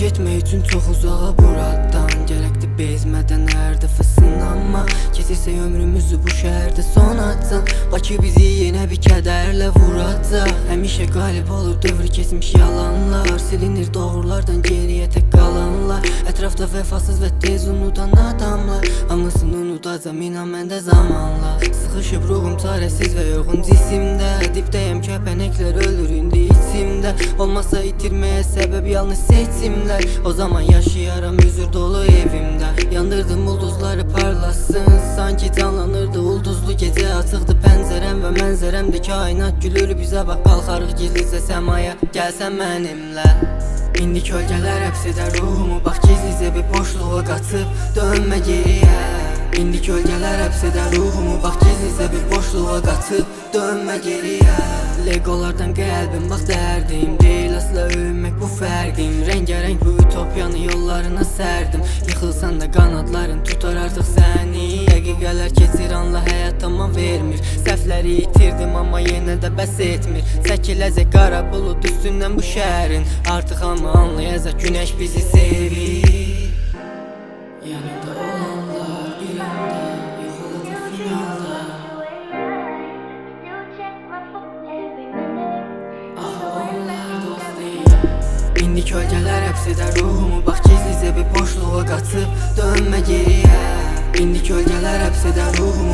getmək üçün çox uzağa buradan. Gərəkdir bezmədən hər dəfə sınanma. Keçirsək ömrümüzü bu şəhərdə sonacaq. Bakı bizi yenə bir kədərlə vuracaq. Həmişə qalib olur dövr keçmiş yalanlar. Silinir doğrulardan geriyə tək qalanlar. Ətrafda vəfasız və tez unudan adamlar. Hamısını unudacam inan məndə zamanla. Sıxışıb ruhum çarəsiz və yorğun cisimdə. Dibdəyəm kəpənəklər ölür indi içimdə. Olmasa itirməyə səbəb yalnız seçimlər. O zaman yaşayaram üzür dolu evimdə. Yandırdım ulduzları parlasın. Sanki canlanırdı ulduzlu gecə. Açıqdı pəncərəm və mənzərəmdə kainat gülür bizə. Bax qalxarıq gizlicə səmaya, gəlsən mənimlə. İndi kölgələr həbs edər ruhumu. Bax gizlicə bir boşluğa qaçıb dönmə geriyə. İndi kölgələr həbs edər ruhumu. Bax gizlicə bir boşluğa qaçıb dönmə geriyə. Legolardan qəlbim bax dərdim deyil asla övünmək bu fərqim. Rəngərəng bu ütopyanı yollarına sərdim. Yıxılsan da qanadların tutar artıq səni. Dəqiqələr keçir anla həyat tamam vermir. Səhvləri itirdim amma yenə də bəs etmir. Çəkiləcək qara bulud üstündən bu şəhərin. Artıq hamı anlayacaq günəş bizi sevir. Yanında olanlar bir anda yıxılacaq finalda. İndi kölgələr həbs edər ruhumu. Bax gizlicə bir boşluğa qaçıb dönmə geriyə. İndi kölgələr həbs edər ruhumu.